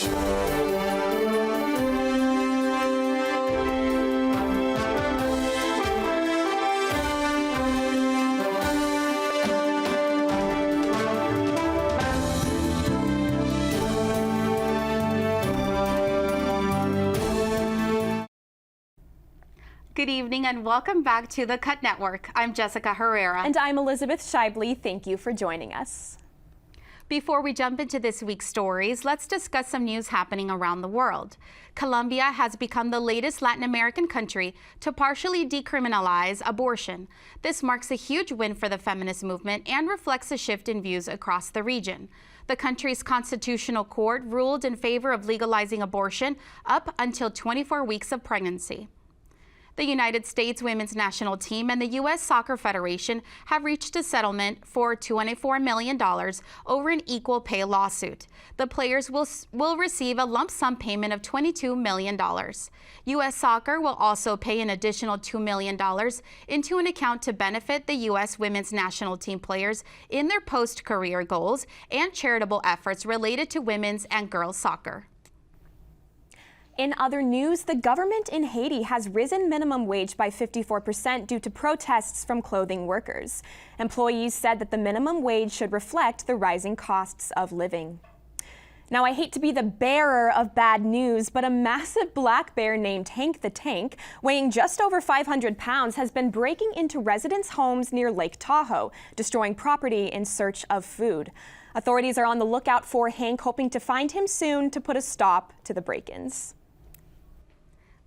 Good evening and welcome back to the Cut Network. I'm Jessica Herrera. And I'm Elizabeth Shibley. Thank you for joining us. Before we jump into this week's stories, let's discuss some news happening around the world. Colombia has become the latest Latin American country to partially decriminalize abortion. This marks a huge win for the feminist movement and reflects a shift in views across the region. The country's constitutional court ruled in favor of legalizing abortion up until 24 weeks of pregnancy. The United States women's national team and the U.S. Soccer Federation have reached a settlement for $24 million over an equal pay lawsuit. The players will receive a lump sum payment of $22 million. U.S. Soccer will also pay an additional $2 million into an account to benefit the U.S. women's national team players in their post-career goals and charitable efforts related to women's and girls' soccer. In other news, the government in Haiti has risen minimum wage by 54% due to protests from clothing workers. Employees said that the minimum wage should reflect the rising costs of living. Now, I hate to be the bearer of bad news, but a massive black bear named Hank the Tank, weighing just over 500 pounds, has been breaking into residents' homes near Lake Tahoe, destroying property in search of food. Authorities are on the lookout for Hank, hoping to find him soon to put a stop to the break-ins.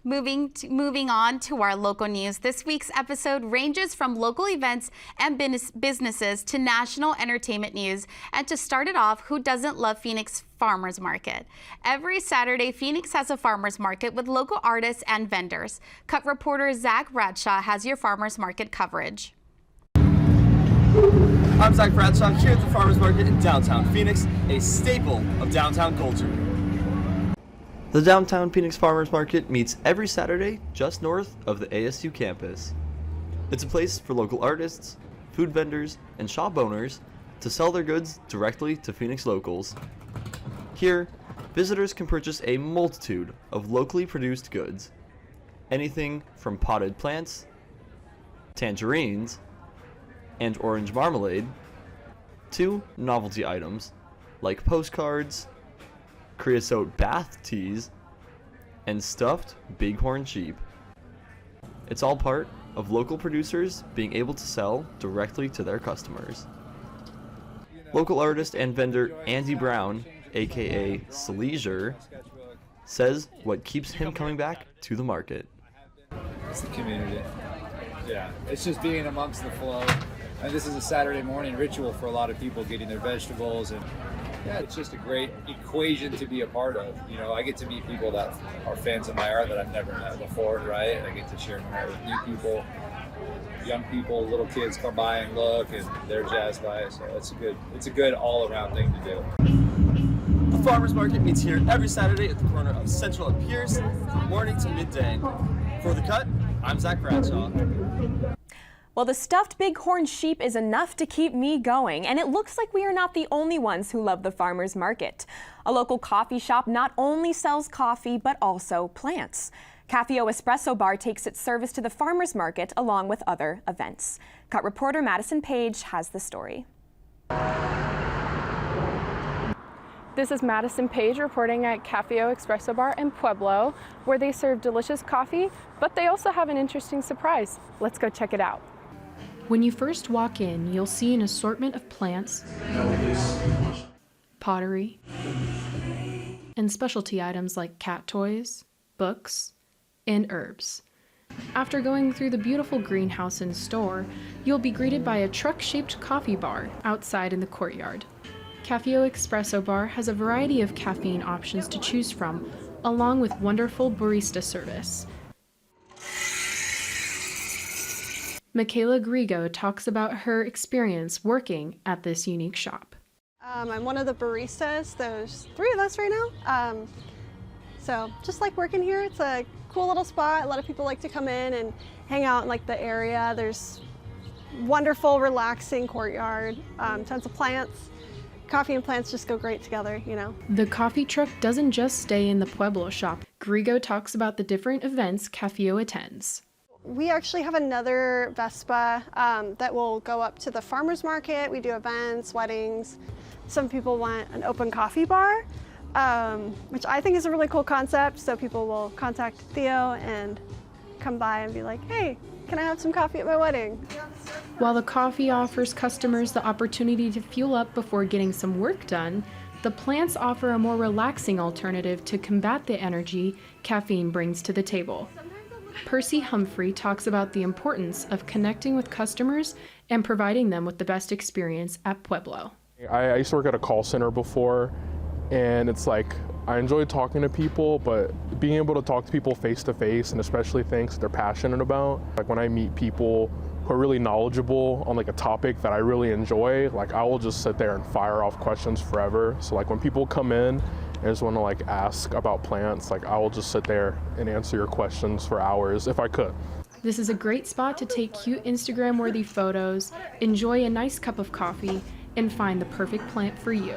Moving on to our local news, this week's episode ranges from local events and businesses to national entertainment news. And to start it off, who doesn't love Phoenix Farmers Market? Every Saturday, Phoenix has a farmers market with local artists and vendors. Cut reporter Zach Bradshaw has your farmers market coverage. I'm Zach Bradshaw here at the farmers market in downtown Phoenix, a staple of downtown culture. The downtown Phoenix Farmers Market meets every Saturday just north of the ASU campus. It's a place for local artists, food vendors, and shop owners to sell their goods directly to Phoenix locals. Here, visitors can purchase a multitude of locally produced goods. Anything from potted plants, tangerines, and orange marmalade, to novelty items like postcards, creosote bath teas, and stuffed bighorn sheep. It's all part of local producers being able to sell directly to their customers. Local artist and vendor Andy Brown, aka Sleasure, says what keeps him coming back to the market. It's the community. Yeah, it's just being amongst the flow. And this is a Saturday morning ritual for a lot of people, getting their vegetables, and yeah, it's just a great equation to be a part of. You know, I get to meet people that are fans of my art that I've never met before, right? I get to share my art with new people, young people, little kids come by and look, and they're jazzed by it. So it's a good all-around thing to do. The farmers market meets here every Saturday at the corner of Central and Pierce from morning to midday. For The Cut, I'm Zach Bradshaw. Well, the stuffed bighorn sheep is enough to keep me going, and it looks like we are not the only ones who love the farmers market. A local coffee shop not only sells coffee, but also plants. Cafeo Espresso Bar takes its service to the farmers market along with other events. Cut reporter Madison Page has the story. This is Madison Page reporting at Cafeo Espresso Bar in Pueblo, where they serve delicious coffee, but they also have an interesting surprise. Let's go check it out. When you first walk in, you'll see an assortment of plants, pottery, and specialty items like cat toys, books, and herbs. After going through the beautiful greenhouse and store, you'll be greeted by a truck-shaped coffee bar outside in the courtyard. Cafeo Espresso Bar has a variety of caffeine options to choose from, along with wonderful barista service. Michaela Grigo talks about her experience working at this unique shop. I'm one of the baristas. There's 3 of us right now. So just like working here, it's a cool little spot. A lot of people like to come in and hang out in like the area. There's wonderful, relaxing courtyard, tons of plants, coffee and plants just go great together, you know. The coffee truck doesn't just stay in the Pueblo shop. Grigo talks about the different events Cafio attends. We actually have another Vespa that will go up to the farmer's market. We do events, weddings. Some people want an open coffee bar, which I think is a really cool concept. So people will contact Theo and come by and be like, hey, can I have some coffee at my wedding? While the coffee offers customers the opportunity to fuel up before getting some work done, the plants offer a more relaxing alternative to combat the energy caffeine brings to the table. Percy Humphrey talks about the importance of connecting with customers and providing them with the best experience at Pueblo. I used to work at a call center before, and it's like I enjoy talking to people, but being able to talk to people face to face, and especially things that they're passionate about. Like when I meet people who are really knowledgeable on like a topic that I really enjoy, like I will just sit there and fire off questions forever. So like when people come in and just want to like ask about plants, like I will just sit there and answer your questions for hours if I could. This is a great spot to take cute Instagram-worthy photos, enjoy a nice cup of coffee, and find the perfect plant for you.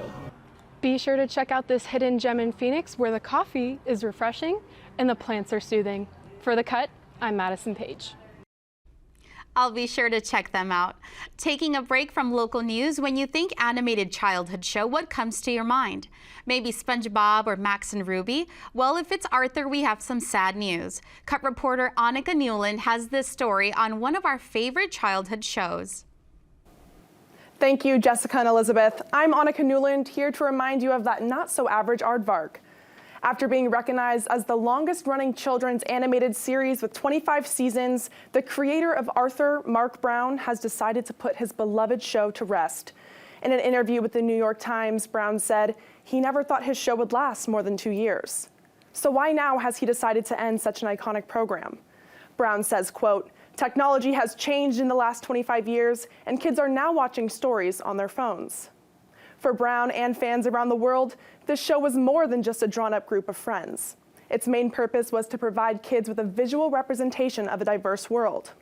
Be sure to check out this hidden gem in Phoenix where the coffee is refreshing and the plants are soothing. For The Cut, I'm Madison Page. I'll be sure to check them out. Taking a break from local news, when you think animated childhood show, what comes to your mind? Maybe SpongeBob or Max and Ruby? Well, if it's Arthur, we have some sad news. Cut reporter Annika Newland has this story on one of our favorite childhood shows. Thank you, Jessica and Elizabeth. I'm Annika Newland, here to remind you of that not-so-average aardvark. After being recognized as the longest-running children's animated series with 25 seasons, the creator of Arthur, Mark Brown, has decided to put his beloved show to rest. In an interview with the New York Times, Brown said he never thought his show would last more than 2 years. So why now has he decided to end such an iconic program? Brown says, quote, "Technology has changed in the last 25 years, and kids are now watching stories on their phones." For Brown and fans around the world, this show was more than just a drawn-up group of friends. Its main purpose was to provide kids with a visual representation of a diverse world.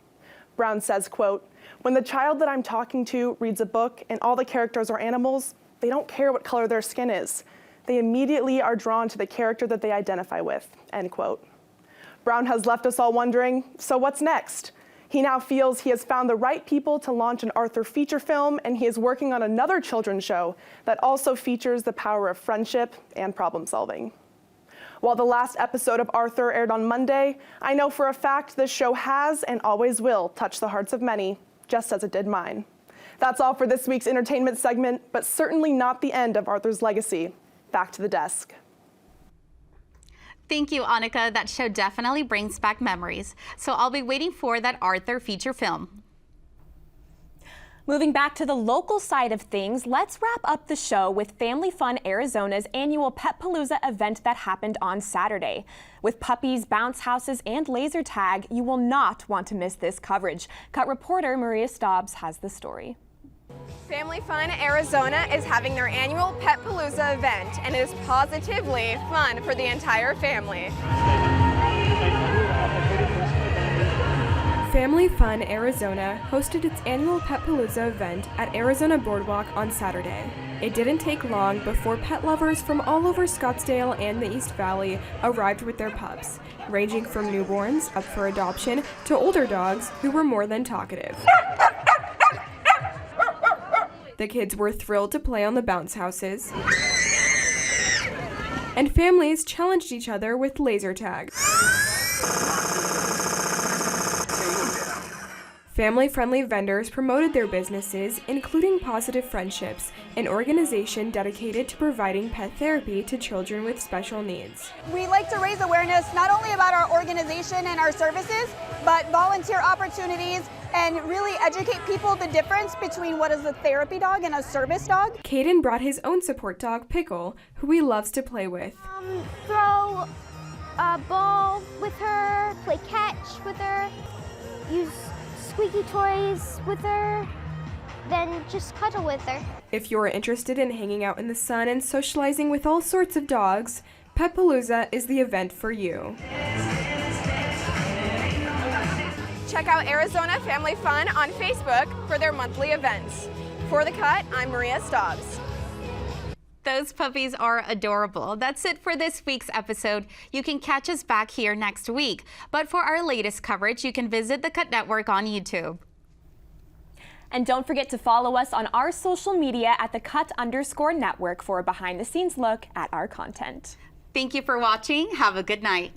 Brown says, quote, "When the child that I'm talking to reads a book and all the characters are animals, they don't care what color their skin is. They immediately are drawn to the character that they identify with," end quote. Brown has left us all wondering, so what's next? He now feels he has found the right people to launch an Arthur feature film, and he is working on another children's show that also features the power of friendship and problem solving. While the last episode of Arthur aired on Monday, I know for a fact this show has and always will touch the hearts of many, just as it did mine. That's all for this week's entertainment segment, but certainly not the end of Arthur's legacy. Back to the desk. Thank you, Annika. That show definitely brings back memories. So I'll be waiting for that Arthur feature film. Moving back to the local side of things, let's wrap up the show with Family Fun Arizona's annual Pet Palooza event that happened on Saturday. With puppies, bounce houses, and laser tag, you will not want to miss this coverage. Cut reporter Maria Stobbs has the story. Family Fun Arizona is having their annual Pet Palooza event, and it is positively fun for the entire family. Family Fun Arizona hosted its annual Pet Palooza event at Arizona Boardwalk on Saturday. It didn't take long before pet lovers from all over Scottsdale and the East Valley arrived with their pups, ranging from newborns up for adoption to older dogs who were more than talkative. The kids were thrilled to play on the bounce houses, and families challenged each other with laser tag. Family-friendly vendors promoted their businesses, including Positive Friendships, an organization dedicated to providing pet therapy to children with special needs. We like to raise awareness not only about our organization and our services, but volunteer opportunities and really educate people the difference between what is a therapy dog and a service dog. Caden brought his own support dog, Pickle, who he loves to play with. Throw a ball with her, play catch with her, use squeaky toys with her, then just cuddle with her. If you're interested in hanging out in the sun and socializing with all sorts of dogs, Pet Palooza is the event for you. Check out Arizona Family Fun on Facebook for their monthly events. For The Cut, I'm Maria Stobbs. Those puppies are adorable. That's it for this week's episode. You can catch us back here next week. But for our latest coverage, you can visit the Cut Network on YouTube. And don't forget to follow us on our social media at the @Cut_network for a behind-the-scenes look at our content. Thank you for watching. Have a good night.